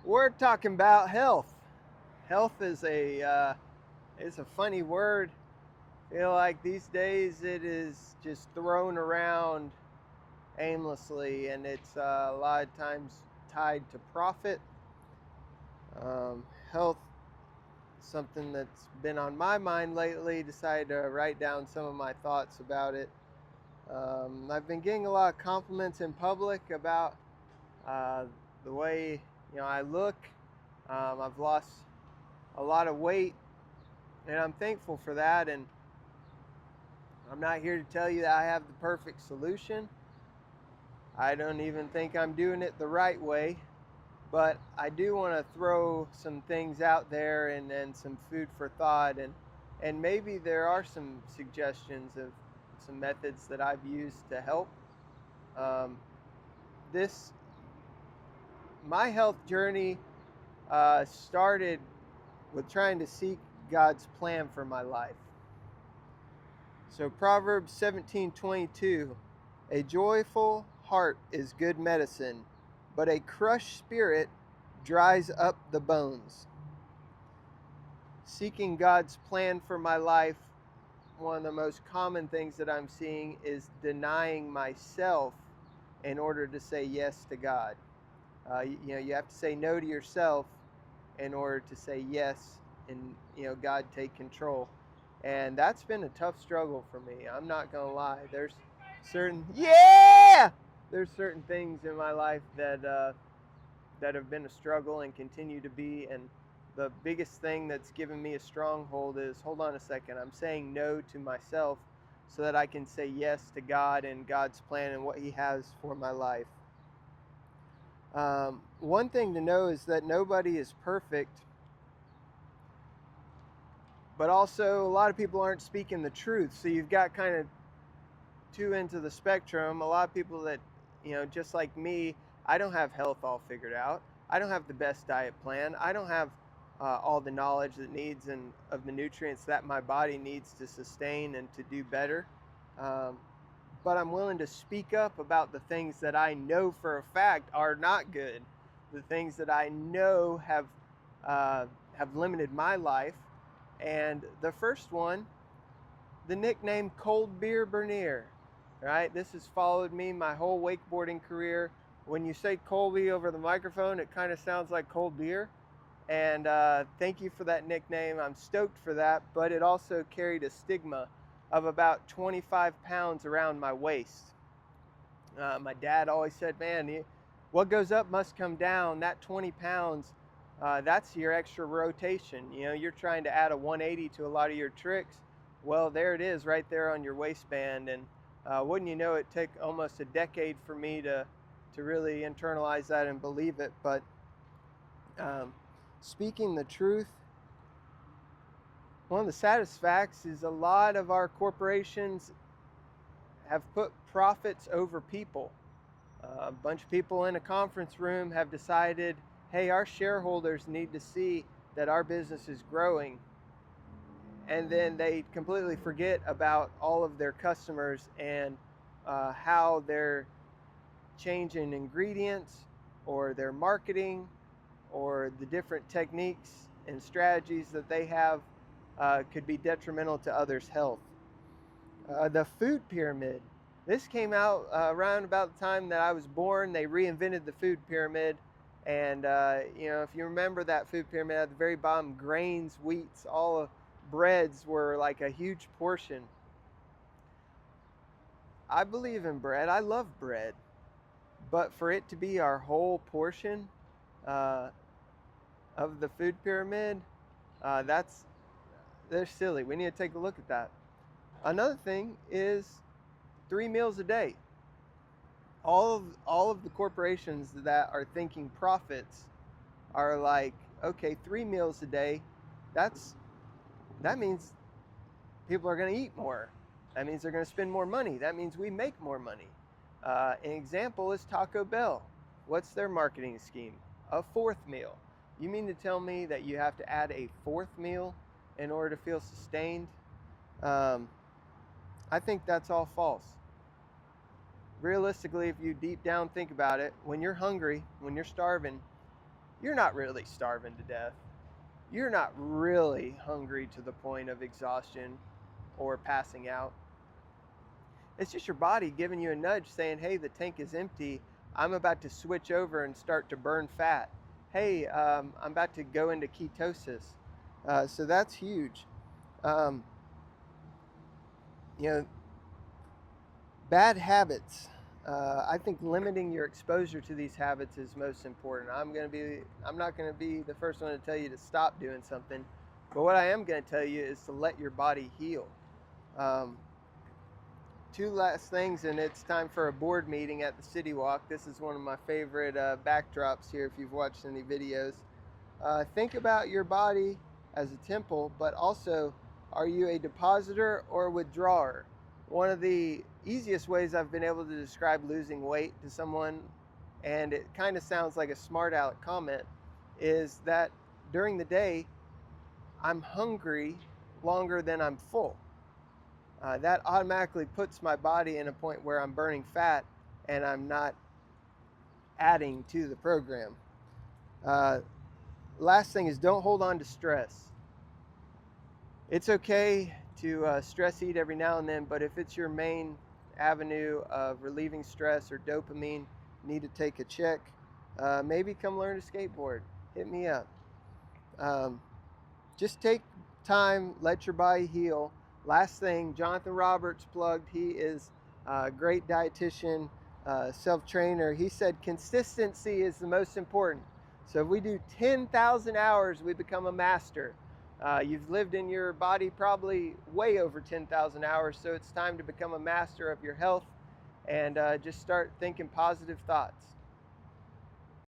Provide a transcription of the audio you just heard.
We're talking about health. Health is a funny word. I feel like these days it is just thrown around aimlessly, and it's a lot of times tied to profit. Health, something that's been on my mind lately. Decided to write down some of my thoughts about it. I've been getting a lot of compliments in public about uh, the way I look. I've lost a lot of weight, and I'm thankful for that. And I'm not here to tell you that I have the perfect solution. I don't even think I'm doing it the right way, but I do want to throw some things out there and some food for thought, and maybe there are some suggestions of some methods that I've used to help. Um, this My health journey started with trying to seek God's plan for my life. So Proverbs 17:22, a joyful heart is good medicine, but a crushed spirit dries up the bones. Seeking God's plan for my life, one of the most common things that I'm seeing is denying myself in order to say yes to God. You have to say no to yourself in order to say yes, and God take control. And that's been a tough struggle for me. I'm not gonna lie. Certain yeah, there's certain things in my life that have been a struggle and continue to be. And the biggest thing that's given me a stronghold is, hold on a second, I'm saying no to myself so that I can say yes to God and God's plan and what He has for my life. One thing to know is that nobody is perfect, but also a lot of people aren't speaking the truth. So you've got kind of two ends of the spectrum. A lot of people that, just like me, I don't have health all figured out. I don't have the best diet plan. I don't have all the knowledge that needs and of the nutrients that my body needs to sustain and to do better. Um, but I'm willing to speak up about the things that I know for a fact are not good, the things that I know have limited my life. And the first one, the nickname Cold Beer Bernier, right? This has followed me my whole wakeboarding career. When you say Colby over the microphone, it kind of sounds like cold beer. And thank you for that nickname. I'm stoked for that. But it also carried a stigma of about 25 pounds around my waist. My dad always said, man, what goes up must come down. That 20 pounds, that's your extra rotation. You're trying to add a 180 to a lot of your tricks. Well, there it is right there on your waistband. And wouldn't you know, it took almost a decade for me to really internalize that and believe it. But um, speaking the truth, one of the saddest facts is a lot of our corporations have put profits over people. A bunch of people in a conference room have decided, hey, our shareholders need to see that our business is growing. And then they completely forget about all of their customers and how they're changing ingredients or their marketing or the different techniques and strategies that they have could be detrimental to others' health. The food pyramid. This came out around about the time that I was born. They reinvented the food pyramid. And, if you remember that food pyramid at the very bottom, grains, wheats, all of breads were like a huge portion. I believe in bread. I love bread. But for it to be our whole portion uh, of the food pyramid, that's they're silly. We need to take a look at that. Another thing is 3 meals a day. All of the corporations that are thinking profits are like, okay, 3 meals a day, that's that means people are going to eat more. That means they're going to spend more money. That means we make more money. An example is Taco Bell. What's their marketing scheme? A fourth meal. You mean to tell me that you have to add a fourth meal in order to feel sustained? Um, I think that's all false. Realistically, if you deep down think about it, when you're hungry, when you're starving, you're not really starving to death. You're not really hungry to the point of exhaustion or passing out. It's just your body giving you a nudge saying, hey, the tank is empty. I'm about to switch over and start to burn fat. Hey, I'm about to go into ketosis. So that's huge. Um, you know, bad habits. I think limiting your exposure to these habits is most important. I'm not going to be the first one to tell you to stop doing something, but what I am going to tell you is to let your body heal. Um, Two last things, and it's time for a board meeting at the City Walk. This is one of my favorite backdrops here if you've watched any videos. Think about your body as a temple, but also, are you a depositor or a withdrawer? One of the easiest ways I've been able to describe losing weight to someone, and it kind of sounds like a smart aleck comment, is that during the day, I'm hungry longer than I'm full. That automatically puts my body in a point where I'm burning fat and I'm not adding to the program. Last thing is, don't hold on to stress. It's okay to stress eat every now and then, but if it's your main avenue of relieving stress or dopamine, need to take a check. Maybe come learn to skateboard. Hit me up. Just take time, let your body heal. Last thing, Jonathan Roberts plugged. He is a great dietitian, self-trainer. He said consistency is the most important. So if we do 10,000 hours, we become a master. You've lived in your body probably way over 10,000 hours, so it's time to become a master of your health and just start thinking positive thoughts.